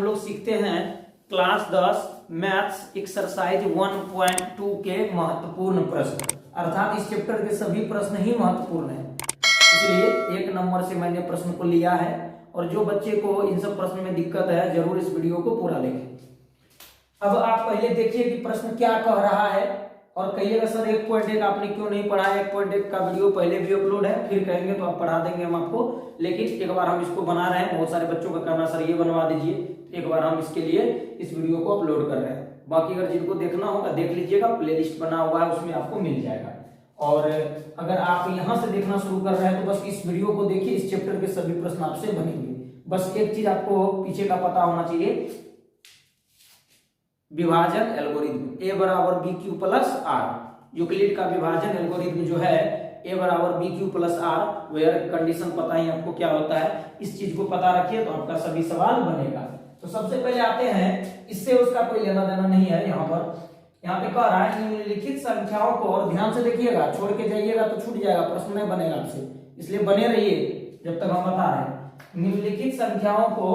लोग सीखते हैं क्लास 10 मैथ्स एक्सरसाइज 1.2 के महत्वपूर्ण प्रश्न, अर्थात इस चैप्टर के सभी प्रश्न ही महत्वपूर्ण हैं, इसलिए 1 नंबर से मैंने प्रश्न को लिया है। और जो बच्चे को इन सब प्रश्न में दिक्कत है जरूर इस वीडियो को पूरा देखें। अब आप पहले देखिए कि प्रश्न क्या कह रहा है और कहिएगा सर 1.1 आपने क्यों नहीं पढ़ा है। 1.1 का वीडियो पहले भी अपलोड है, फिर कहेंगे तो आप पढ़ा देंगे हम आपको, लेकिन एक बार हम इसको बना रहे हैं। बहुत सारे बच्चों का कहना सर ये बनवा दीजिए, एक बार हम इसके लिए इस वीडियो को अपलोड कर रहे हैं। बाकी अगर जिनको देखना होगा देख लीजिएगा, प्लेलिस्ट बना हुआ है उसमें आपको मिल जाएगा। और अगर आप यहां से देखना शुरू कर रहे हैं तो बस इस वीडियो को देखिए, इस चैप्टर के सभी प्रश्न आपसे बनेंगे। बस एक चीज आपको पीछे का पता होना चाहिए, विभाजन एल्गोरिथम ए बराबर B Q plus R. Euclid का विभाजन एल्गोरिथम जो है ए बराबर B Q plus R, where condition पता ही आपको क्या होता है, इस चीज को पता रखिए तो आपका सभी सवाल बनेगा। तो सबसे पहले आते हैं, इससे उसका कोई लेना देना नहीं है। यहाँ पे कह रहा है निम्नलिखित संख्याओं को, और ध्यान से देखिएगा, छोड़ के जाइएगा तो छूट जाएगा, प्रश्न नहीं बनेगा आपसे, इसलिए बने रहिए जब तक हम बता रहे हैं। निम्नलिखित संख्याओं को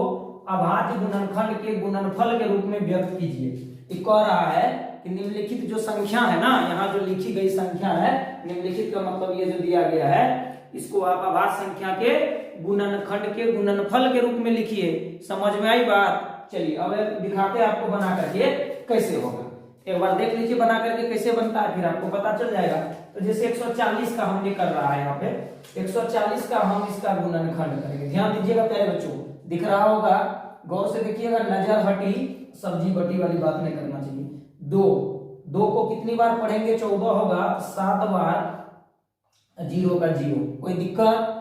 अभाज्य गुणनखंड के गुणनफल के रूप में व्यक्त कीजिए। ये कह रहा है कि निम्नलिखित जो संख्या है ना, यहाँ जो लिखी गई संख्या है, निम्नलिखित का मतलब ये जो दिया गया है, इसको आप अभाज्य संख्या के गुणनखंड के गुणनफल के रूप में लिखिए। समझ में आई बात? चलिए अब दिखाते हैं आपको बना करके कैसे होगा। एक बार देख लीजिए बना करके कैसे बनता है, फिर आपको पता चल जाएगा। तो जैसे 140 का हमने कर रहा है, यहाँ पे 140 का हम इसका गुणनखंड करेंगे। ध्यान दीजिएगा प्यारे बच्चों, दिख रहा होगा, गौर से देखिएगा, नजर हटी सब्जी बटी वाली बात नहीं करना चाहिए। दो को कितनी बार पढ़ेंगे? 14 होगा, 7 बार 0 का 0, कोई दिक्कत?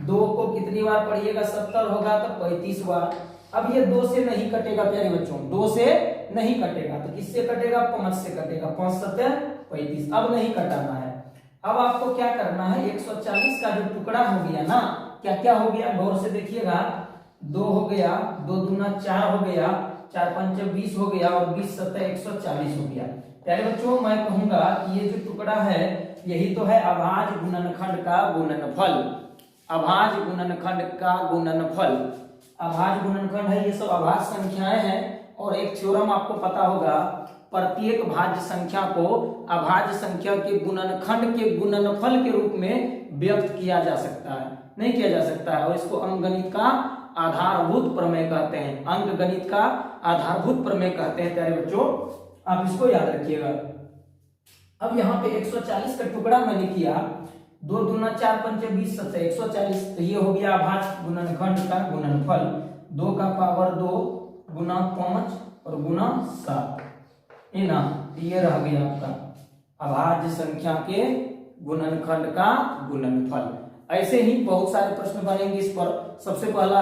2 को कितनी बार पढ़िएगा? 70 होगा तो 35 बार। अब ये 2 से नहीं कटेगा प्यारे बच्चों, 2 से नहीं कटेगा तो किससे कटेगा? 5 से कटेगा, 5 7 35। अब नहीं कटाना है। अब आपको क्या करना है, 140 का जो टुकड़ा हो गया ना, क्या क्या हो गया गौर से देखिएगा, 2 हो गया, 2 दूना 4 हो गया, 4 पंच 20 हो गया, और 20 7 140 हो गया। प्यारे बच्चों मैं कहूंगा कि ये जो टुकड़ा है यही तो है अभाज्य गुणनखंड का गुणनफल। अभाज्य गुणनखंड का गुणनफल, अभाज्य गुणनखंड है, ये सब अभाज्य संख्याएं हैं। और एक थ्योरम आपको पता होगा, प्रत्येक भाज्य संख्या को अभाज्य संख्या के गुणनखंड के गुणनफल के रूप में व्यक्त किया जा सकता है, नहीं किया जा सकता है। और इसको अंकगणित का आधारभूत प्रमेय कहते हैं, अंकगणित का आधारभूत प्रमेय कहते हैं प्यारे बच्चों, आप इसको याद रखिएगा। अब यहाँ पे 140 का टुकड़ा मैंने किया, 2 दूना 4 पंच 20 7 140, तो ये हो गया अभाज्य गुणनखंड का गुणनफल। 2 का पावर 2 गुना 5 और गुना 7, ये ना, ये रह गया आपका अभाज्य संख्या के गुणनखंड का गुणनफल। ऐसे ही बहुत सारे प्रश्न बनेंगे इस पर। सबसे पहला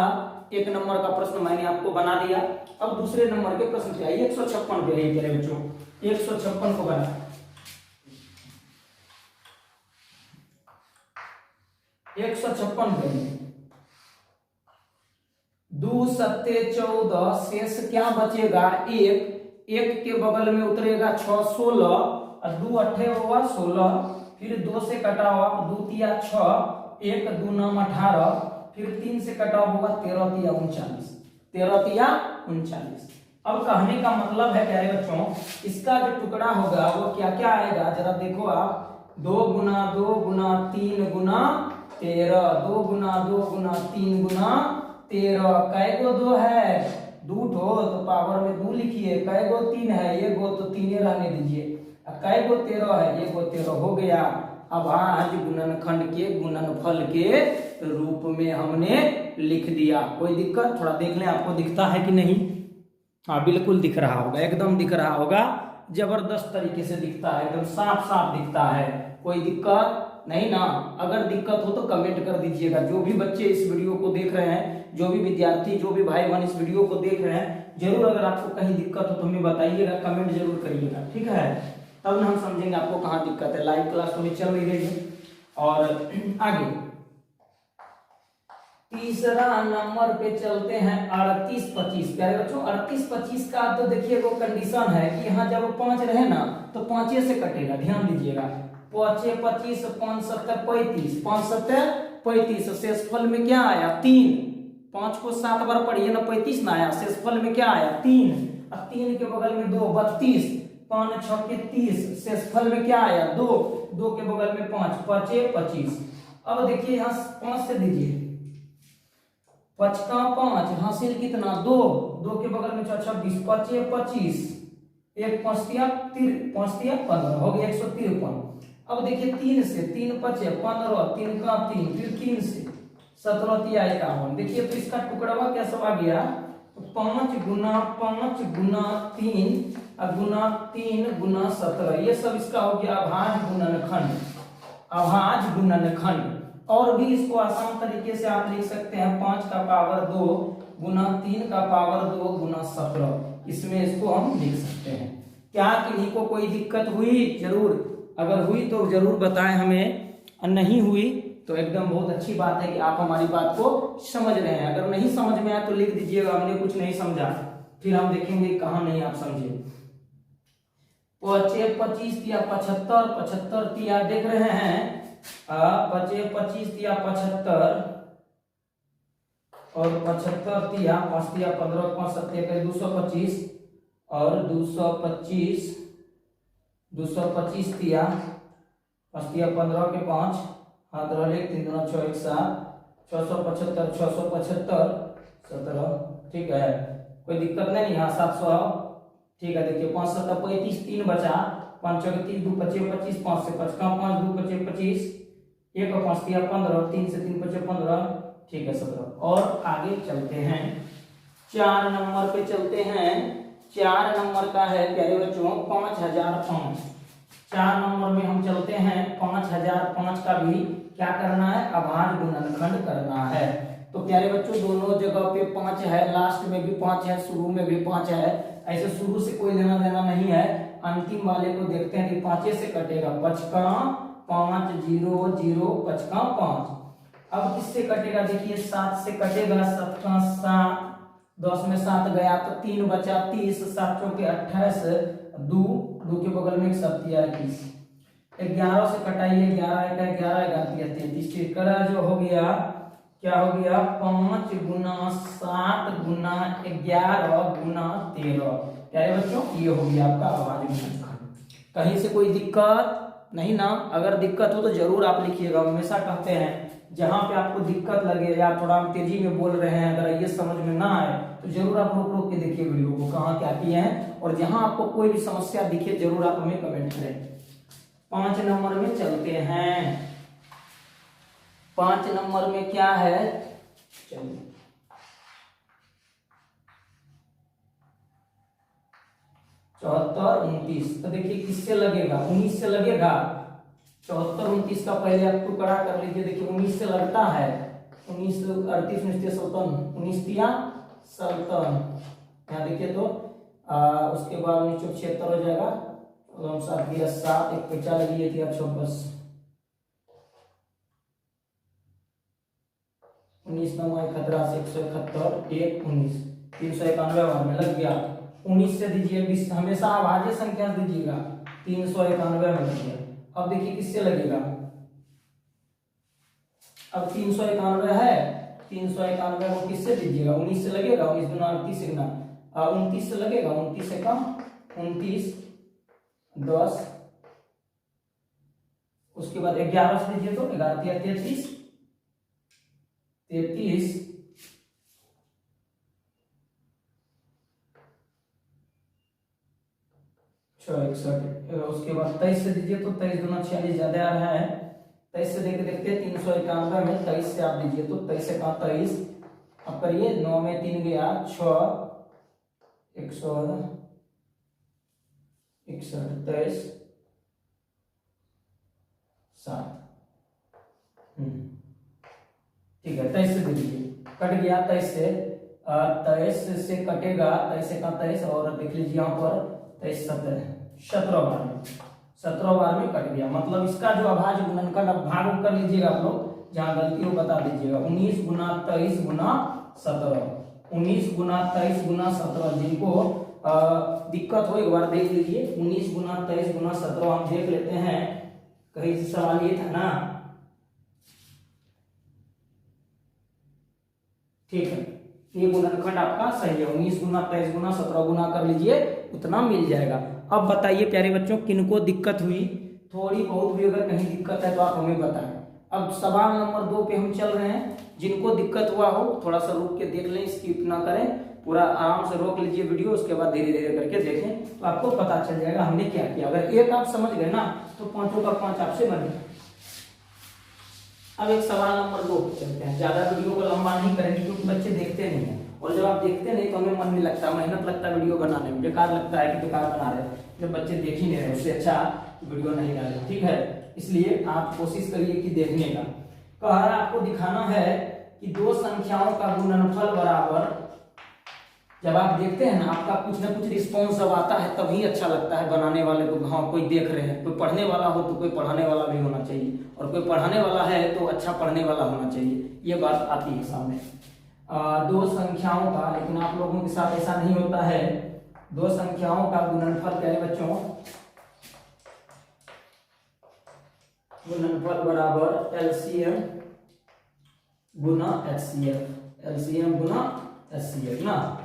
1 नंबर का प्रश्न मैंने आपको बना दिया। अब दूसरे नंबर के प्रश्न क्या है, 156 पे है मेरे बच्चों, 156 को बना 156 पे 2 7 14, शेष क्या बचेगा? 1 के बगल में उतरेगा 6 16, और 2 8 होगा 16, फिर 2 से कटा हुआ 2 तिया 6, 1 दूना 18, फिर 3 से कटा होगा 13 तिया 39, 13 तिया 39। अब कहने का मतलब है प्यारे बच्चों, इसका जो टुकड़ा होगा वो क्या क्या आएगा, जरा देखो आप, 2 गुना 2 गुना 3 गुना 13, 2 गुना 2 गुना 3 गुना 13, कै गो 2 है? 2 ठो, तो पावर में 2 लिखिए। कै गो 3 है? ये गो तो 3 रहने दीजिए। कै गो 13 है? ये गो 13 हो गया। अभाज्य गुणनखंड के गुणनफल के रूप में हमने लिख दिया। कोई दिक्कत? थोड़ा देख लें, आपको दिखता है कि नहीं? हाँ बिल्कुल दिख रहा होगा, एकदम दिख रहा होगा, जबरदस्त तरीके से दिखता है, एकदम साफ साफ दिखता है। कोई दिक्कत नहीं ना? अगर दिक्कत हो तो कमेंट कर दीजिएगा। जो भी बच्चे इस वीडियो को देख रहे हैं, जो भी विद्यार्थी, जो भी भाई बहन इस वीडियो को देख रहे हैं, जरूर अगर आपको कहीं दिक्कत हो तो हमें बताइएगा, कमेंट जरूर करिएगा, ठीक है? तब हम समझेंगे आपको कहाँ दिक्कत है। लाइव क्लास तो चल रही है। और आगे तीसरा नंबर पे चलते हैं 38 25। प्यारे बच्चों 38 25 का तो देखिए वो कंडीशन है कि यहाँ जब 5 रहे ना तो 5 से कटेगा। ध्यान दीजिएगा, 5 25 5 7 35, 5 7 35, शेषफल में क्या आया 3, 5 को 7 बार पढ़िए ना, 35 ना आया। शेषफल में क्या आया? 3। अब 3 के बगल में 2, 32। 5 6 के 30। शेषफल में क्या आया? 2। 2 के बगल में 5, 5 25। अब देखिए यहाँ 5 से दीजिए, 5 का 5, हासिल कितना? 2। 2 के बगल में 26, 5 25। 1 5 तिया 15, हो गया 153। अब देखिए 3 से, 3 5 15, 3 का 3, फिर 3 से 17 तिया 51। देखिए तो इसका टुकड़ा क्या सब आ गया? 5 गुना 5 गुना 3 गुना 3 गुना 17, ये सब इसका हो गया अभाज्य गुणनखंड। अभाज्य गुणनखंड। और भी इसको आसान तरीके से आप लिख सकते हैं, 5 का पावर 2 गुना 3 का पावर 2 गुना 17। इसमें इसको हम लिख सकते हैं। क्या किन्हीं को कोई दिक्कत हुई? जरूर, अगर हुई तो जरूर बताएं हमें, और नहीं हुई तो एकदम बहुत अच्छी बात है कि आप हमारी बात को समझ रहे हैं। अगर नहीं समझ में आया तो लिख दीजिएगा हमने कुछ नहीं समझा, फिर हम देखेंगे कहाँ नहीं आप समझे। 5 25 तिया 75, 75 तिया देख रहे हैं, 5 25 तिया 75 और 75 तिया 5 तिया 15, 5 7 225 और 225 तिया 5 तिया 15 के 5 हाथ रहे 3 दूना 6 1 7, 675 675 17। ठीक है, कोई दिक्कत नहीं। यहाँ 700, ठीक है। देखिए 5 7 35, 3 बचा, 5 6 30 2 25 25, 5 से 5 का 5 2 25 25, 1 और 5 तिया 15, 3 से 3 25 15, ठीक है 17। और आगे चलते हैं, 4 नंबर पे चलते हैं। 4 नंबर का है प्यारे बच्चों 5005। 4 नंबर में हम चलते हैं। 5005 का भी क्या करना है? अभाज्य गुणनखंड करना है। तो प्यारे बच्चों दोनों जगह पे 5 है, लास्ट में भी 5 है, शुरू में भी 5 है। ऐसे शुरू से कोई लेना देना नहीं है, अंतिम वाले को देखते हैं कि 5 से कटेगा। 5 का 5 0 0, 5 का 5। अब किससे कटेगा? देखिए 7 से कटेगा, 7 का 7, 10 में 7 गया तो 3 बचा, 30, 7 चौके 28, 2 के बगल में 7 तिया 21। 11 से कटाइए, 11 का 11, 11 तिया 33। टिकड़ा जो हो गया, क्या हो गया? 5 गुना 7 गुना 11 गुना 13। प्यारे बच्चों ये हो गया आपका अभाज्य गुणनखंड। कहीं से कोई दिक्कत नहीं ना? अगर दिक्कत हो तो जरूर आप लिखिएगा। हमेशा कहते हैं जहां पे आपको दिक्कत लगे या थोड़ा हम तेजी में बोल रहे हैं, अगर ये समझ में ना आए तो जरूर आप रोक रोक के देखिए वीडियो को, कहाँ क्या किए हैं। और जहां आपको कोई भी समस्या दिखे जरूर आप हमें कमेंट करें। 5 नंबर में चलते हैं। 5 नंबर में क्या है? चलिए 74 29। तो देखिए किससे लगेगा? 19 से लगेगा। 74 29 का पहले आप टुकड़ा कर लीजिए। देखिए 19 से लगता है, 19 38 19 57, 19 तिया 57। यहाँ देखिए तो उसके बाद 19 76 हो जाएगा, 7 दिया 7, 1 पैसा लगी थी 26, 19 9 खतरा से 171, 1 19, 391 में लग गया। 19 से दीजिए 20, हमेशा अभाज्य संख्या दीजिएगा। 391 में लग गया। अब देखिए किससे लगेगा? अब 391 है, 391 को किससे दीजिएगा? 19 से लगेगा। 19 गुना 38 से गुना 29 से लगेगा। 29 से कम 29 10, उसके बाद 11 से दीजिए तो 11 तिया 33, 33 61। उसके बाद 23 से दीजिए तो 23 गुना 46 ज्यादा आ रहा है। 23 से देखते देखते 391 में 23 से आप दीजिए तो 23 से कहा 23, अब करिए 9 में 3 गया 6, 161, 23 7। ठीक है 23 से दे दीजिए, कट गया 23 से। 23 से कटेगा, 23 से का 23, और देख लीजिए यहाँ पर 23 17 बार में, 17 बार में कट गया। मतलब इसका जो अभाज्य गुणनखंड, अब भाग कर लीजिएगा आप लोग, जहां गलती हो बता दीजिएगा। 19 गुना 23 गुना 17, 19 गुना 23 गुना 17। जिनको दिक्कत हो एक बार देख लीजिए। 19 गुना 23 गुना 17 हम देख लेते हैं। कहीं सवाल ये था ना, ठीक है, ये गुणनखंड आपका सही है। 19 गुना 23 गुना 17 गुना कर लीजिए, उतना मिल जाएगा। अब बताइए प्यारे बच्चों, किनको दिक्कत हुई? थोड़ी बहुत भी अगर कहीं दिक्कत है तो आप हमें बताएं। अब सवाल नंबर 2 पे हम चल रहे हैं। जिनको दिक्कत हुआ हो थोड़ा सा रुक के देख लें, स्किप ना करें, पूरा आराम से रोक लीजिए वीडियो, उसके बाद धीरे धीरे करके देखें तो आपको पता चल जाएगा हमने क्या किया। अगर एक आप समझ गए ना तो 5 का 5 आपसे बन गया। अब एक सवाल नंबर 2 पे चलते हैं। ज्यादा वीडियो को लंबा नहीं करेंगे क्योंकि बच्चे देखते नहीं है, और जब आप देखते नहीं तो हमें मन नहीं लगता, मेहनत लगता है वीडियो बनाने में, बेकार लगता है कि बेकार बना रहे हैं। जब बच्चे देख ही नहीं रहे उससे अच्छा वीडियो नहीं डाले, ठीक है। इसलिए आप कोशिश करिए कि देखने का। कह रहा है आपको दिखाना है कि दो संख्याओं का गुणनफल बराबर, जब आप देखते हैं ना आपका कुछ ना कुछ रिस्पॉन्स जब आता है तभी अच्छा लगता है बनाने वाले को। हाँ, कोई देख रहे हैं, कोई पढ़ने वाला हो तो कोई पढ़ाने वाला भी होना चाहिए, और कोई पढ़ाने वाला है तो अच्छा पढ़ने वाला होना चाहिए, ये बात आती है सामने। दो संख्याओं का, लेकिन आप लोगों के साथ ऐसा नहीं होता है। दो संख्याओं का गुणनफल प्यारे बच्चों, गुणनफल बराबर एलसीएम गुना एचसीएफ, एलसीएम गुना एचसीएफ ना,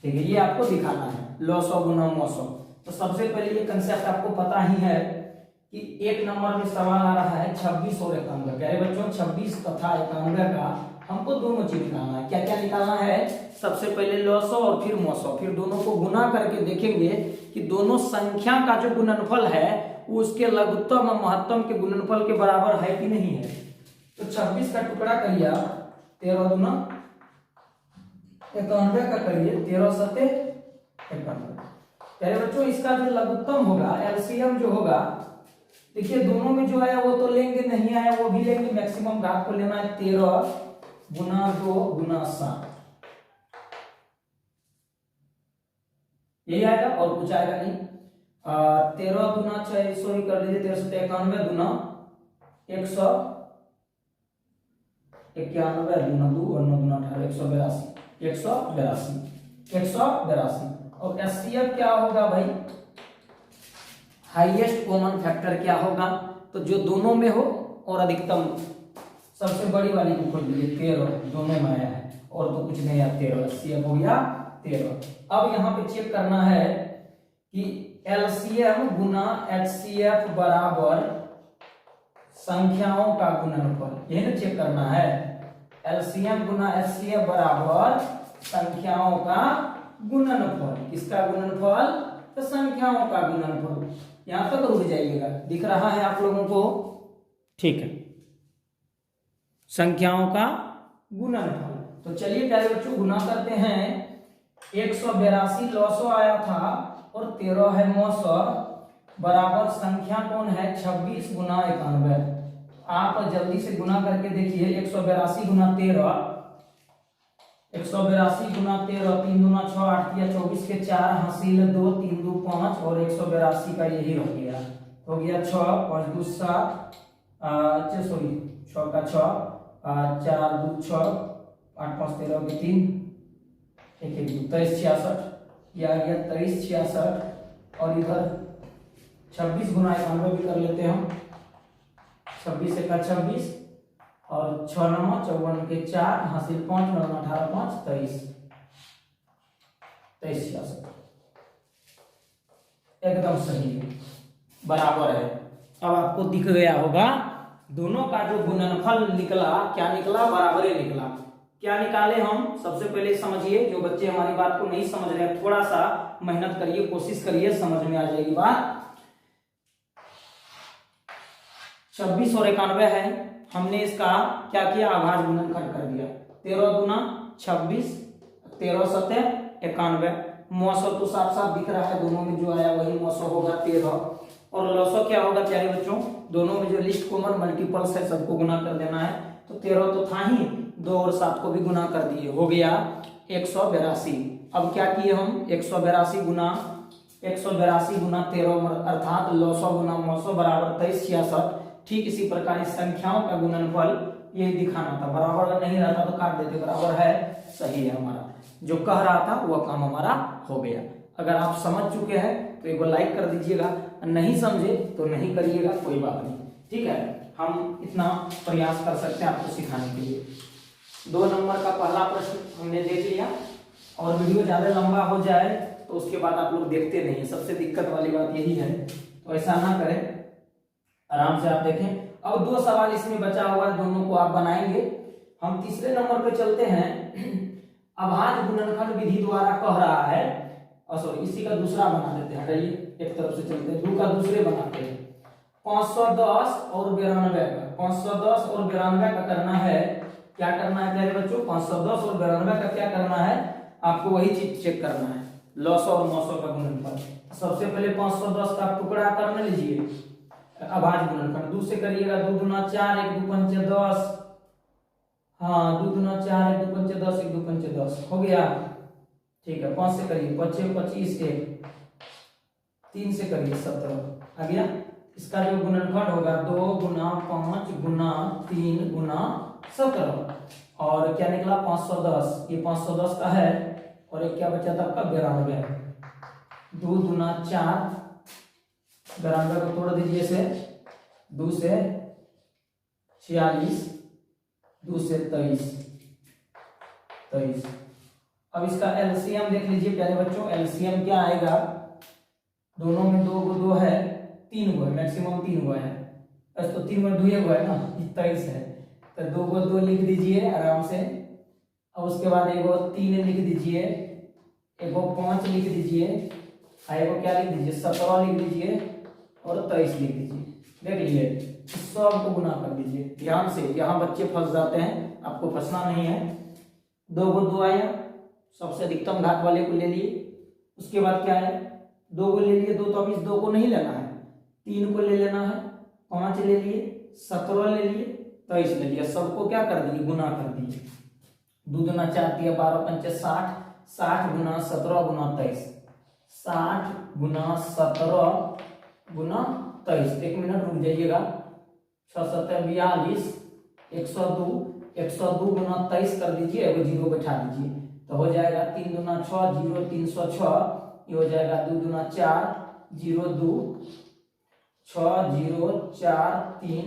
ठीक है। ये आपको दिखाना है लॉसो गुना मौसो। तो सबसे पहले ये कंसेप्ट आपको पता ही है कि एक नंबर में सवाल आ रहा है 26 और 91। प्यारे बच्चों 26 तथा 91 का हमको दोनों चीज निकालना है। क्या क्या निकालना है? सबसे पहले लॉसो और फिर मौसो, फिर दोनों को गुना करके देखेंगे कि दोनों संख्या का जो गुणनफल है वो उसके लघुत्तम और महत्तम के गुणनफल के बराबर है कि नहीं है। तो 26 का टुकड़ा करिए 13 दूना 91 का करिए 13 सते 91। पहले बच्चों इसका जो लघुत्तम होगा, एलसीएम जो होगा, देखिए दोनों में जो आया वो तो लेंगे, नहीं आया वो भी लेंगे, मैक्सिमम घात को लेना है 13 गुना 2 गुना 7, यही आएगा और कुछ आएगा नहीं। 13 गुना 6 सॉरी कर दीजिए 13 सते 91 गुना 191 गुना 2 और 9 गुना 18 182। और एचसीएफ क्या होगा भाई? हाईएस्ट कॉमन फैक्टर क्या होगा? तो जो दोनों में हो और अधिकतम, सबसे बड़ी वाली को खोल दीजिए 13, दोनों में आया है और तो कुछ नहीं आया 13, एचसीएफ हो गया 13। अब यहाँ पे चेक करना है कि एलसीएम गुना एचसीएफ बराबर संख्याओं का गुणनफल, यही ना चेक करना है। एलसीएम गुना एचसीएफ बराबर संख्याओं का गुणनफल। किसका गुणनफल? तो संख्याओं का गुणनफल। यहां तक रुक जाइएगा, दिख रहा है आप लोगों को? ठीक है, संख्याओं का गुणनफल। तो चलिए प्यारे बच्चों गुना करते हैं। 182 लॉसो आया था और 13 है मौसो, बराबर संख्या कौन है? 26 गुना 91। आप जल्दी से गुना करके देखिए 182 गुना 13, 182 गुना 13, 3 दूना 6, 8 या 24 के 4 हासिल 2, 3 2 5 और 182 का यही रह गया, हो गया 6, 5 2 7, सॉरी 6 का 6, 4 2 6, 8 5 13 के 3, 1 1 2 23 66, ये आ गया 23 66। और इधर 26 गुना 91 भी कर लेते हैं हम, 26 का 26 और 6 9 54 के 4 हासिल 5 9 18 5 23 66, एकदम सही है, बराबर है। अब आपको दिख गया होगा दोनों का जो गुणनफल निकला, क्या निकला? बराबर निकला। क्या निकाले हम? सबसे पहले समझिए, जो बच्चे हमारी बात को नहीं समझ रहे हैं थोड़ा सा मेहनत करिए, कोशिश करिए, समझ में आ जाएगी बात। 26 और 91 है, हमने इसका क्या किया? अभाज्य गुणनखंड कर दिया। 13 दूना 26, 13 सते 91, मौसो तो साफ साफ दिख रहा है, दोनों में जो आया वही मौसो होगा 13। और लॉसो क्या होगा प्यारे बच्चों? दोनों में जो लिस्ट कॉमन मल्टीपल्स है सबको गुना कर देना है। तो 13 तो था ही, 2 और 7 को भी गुना कर दिए, हो गया 182। अब क्या किए हम? 182 गुना 13 अर्थात लॉसो गुना मौसो बराबर 23 66। ठीक इसी प्रकार इस संख्याओं का गुणनफल यही दिखाना था, बराबर अगर नहीं रहता तो काट देते, बराबर है, सही है। हमारा जो कह रहा था वह काम हमारा हो गया। अगर आप समझ चुके हैं तो एक बार लाइक कर दीजिएगा, नहीं समझे तो नहीं करिएगा, कोई बात नहीं, ठीक है। हम इतना प्रयास कर सकते हैं आपको सिखाने के लिए। 2 नंबर का पहला प्रश्न हमने देख लिया। और वीडियो ज्यादा लंबा हो जाए तो उसके बाद आप लोग देखते नहीं है, सबसे दिक्कत वाली बात यही है। तो ऐसा ना करें, आराम से आप देखें। अब 2 सवाल इसमें बचा हुआ है, दोनों को आप बनाएंगे। हम तीसरे नंबर पे चलते हैं। अभाज्य गुणनखंड विधि द्वारा कह रहा है, सॉरी इसी का दूसरा बना देते हैं, हटाइए एक तरफ से चलते हैं, 2 का दूसरे बनाते हैं। 510 और 92 का, 510 और 92 का करना है। क्या करना है प्यारे बच्चों? 510 और 92 का क्या करना है? आपको वही चीज चेक करना है, 900 और 900 का गुणनफल। सबसे पहले 510 का टुकड़ा कर लीजिए, अभाज्य गुणनखंड। 2 से करिएगा, 2 दूना 4, 1 2 पंचे 10, हाँ 2 दूना 4, 1 2 पंचे 10, 1 2 पंचे 10 हो गया। ठीक है, 5 से करिए, 5 6 25, 1 3 से करिए 17 आ गया। इसका जो गुणनफल होगा 2 गुना 5 गुना 3 गुना 17, और क्या निकला? 510। ये 510 का है, और एक क्या बचा था आपका? 92। 2 दूना 4, 92 को तोड़ दीजिए से, 2 से 46, 2 से 23। अब इसका एलसीएम देख लीजिए प्यारे बच्चों। एलसीएम क्या आएगा? दोनों में 2 को 2 है, 3 को है, मैक्सिमम 3 को है, बस तो 3 में 2 को है ना, 23 है। तो 2 को 2 लिख दीजिए आराम से। और उसके बाद एगो 3 लिख दीजिए, एगो 5 लिख दीजिए, एगो क्या लिख दीजिए? 17 लिख दीजिए, और 23 लिख दीजिए। देख लीजिए, सब को गुना कर दीजिए ध्यान से। यहाँ बच्चे फंस जाते हैं, आपको फंसना नहीं है। 2 को 2 आया, सबसे अधिकतम घात वाले को ले लिए। उसके बाद क्या है? 2 को ले लिए, 2 तो अब इस 2 को नहीं लेना है, 3 को ले लेना है, 5 ले लिए, 17 ले लिए, 23 ले लिया। सबको क्या कर दिए? गुना कर दिए। 2 दूना 4 दिया, 12 पंचे 60, 60 गुना 17 गुना 23, 60 गुना 17 गुना 23। 1 मिनट रुक जाइएगा। 6 7 42, 102, 102 गुना 23 कर दीजिए, एगो 0 बैठा दीजिए, तो हो जाएगा 3 दूना 6, 0 306। ये हो जाएगा 2 दूना 4, 0 2 6 0 4 3,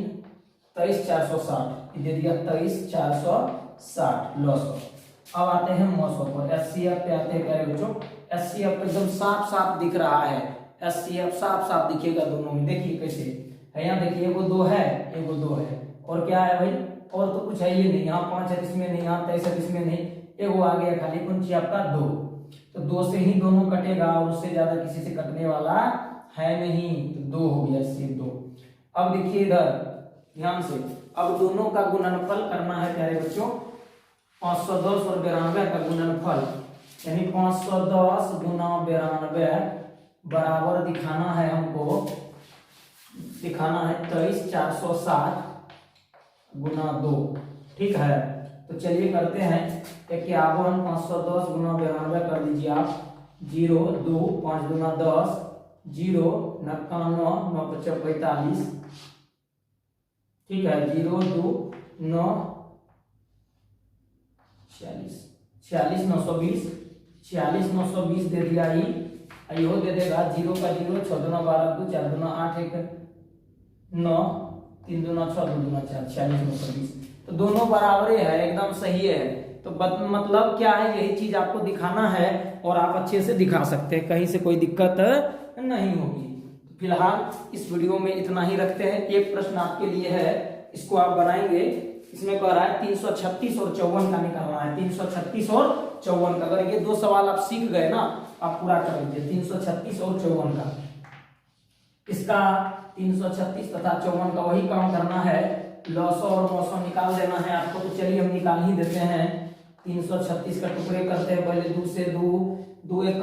23 460 दे दिया, 23 460 लॉस। अब आते हैं 900 पर, एचसीएफ पे आते हैं प्यारे बच्चों। एचसीएफ एकदम साफ साफ दिख रहा है, एचसीएफ साफ साफ दिखेगा दोनों में। देखिए कैसे है, यहाँ देखिए एगो 2 है, एगो 2 है, और क्या है भाई? और तो कुछ है ये नहीं, यहाँ 5 है इसमें नहीं, यहाँ 23 है इसमें नहीं, एगो आ गया खाली कुंची आपका 2। तो 2 से ही दोनों कटेगा, और उससे ज्यादा किसी से कटने वाला है नहीं, तो 2 हो गया, सिर्फ 2। अब देखिए इधर ध्यान से, अब दोनों का गुणनफल करना है प्यारे बच्चों। 510 और 92 का गुणनफल, यानी 510 गुना 92 बराबर दिखाना है हमको, दिखाना है 23 460 गुना 2। ठीक है, तो चलिए करते हैं। 51 510 गुना 92 कर दीजिए आप, 0 2 5 गुना 10, 0 99 9 5 45। ठीक है, 0 2 9 46 46 920, 46 920 दे दिया ही, यो दे देगा 0 का 0, 6 दूना 12 2 4 दूना 8 1 9 3 दूना 6 2 दूना 4, 46 920। तो दोनों बराबर है, एकदम सही है। तो मतलब क्या है, यही चीज आपको दिखाना है, और आप अच्छे से दिखा सकते हैं, कहीं से कोई दिक्कत नहीं होगी। तो फिलहाल इस वीडियो में इतना ही रखते हैं। एक प्रश्न आपके लिए है, इसको आप बनाएंगे। इसमें कह रहा है 336 और 54 का निकालना है, 336 और 54 का। अगर ये 2 सवाल आप सीख गए ना, आप पूरा कर लीजिए 336 और 54 का। इसका 336 तथा 54 का वही काम करना है, 900 और 900 निकाल देना है आपको। तो चलिए हम निकाल ही देते हैं। 336 का टुकड़े करते हैं पहले, 2 से 2 2 1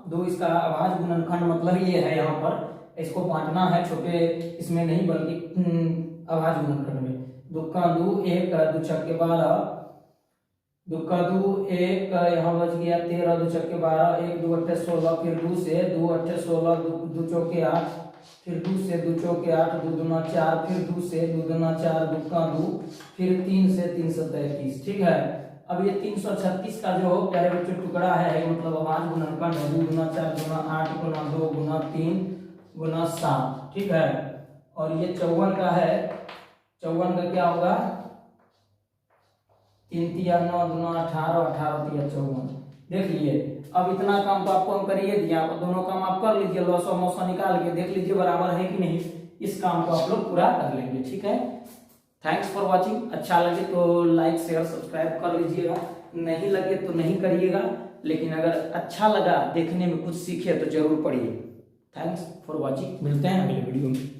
2, इसका अभाज्य गुणनखंड मतलब ये है, यहाँ पर इसको बांटना है, छोटे इसमें नहीं बल्कि अभाज्य गुणनखंड में। 2 का 2 1 2 छक्के 12, 2 का 2 1 यहाँ बच गया 13, 2 छक्के 12, 1 2 8 16, फिर 2 से 2 8 16, 2 चौके 8, फिर 2 से 2 चौके 8, 2 दूना 4, फिर 2 से 2 दूना 4, 2 का 2, फिर 3 से 3 7 21। ठीक है, अब ये 336 का जो प्यारे बच्चों टुकड़ा है, मतलब अभाज्य गुणनखंड है, 2 गुना 4 गुना 8 गुना 2 गुना 3 गुना 7। ठीक है, और ये 54 का है, 54 का क्या होगा? 3 तिया 9 2 18 18 तिया 54। देख लिए। अब इतना काम तो आपको हम करिए दिया, दोनों काम आप कर लीजिए, लॉस और मौसा निकाल के देख लीजिए बराबर है कि नहीं। इस काम को आप लोग पूरा कर लेंगे, ठीक है। Thanks for watching. अच्छा लगे तो लाइक शेयर सब्सक्राइब कर लीजिएगा, नहीं लगे तो नहीं करिएगा, लेकिन अगर अच्छा लगा देखने में कुछ सीखे तो जरूर पढ़िए। थैंक्स फॉर वॉचिंग, मिलते हैं अगले वीडियो में।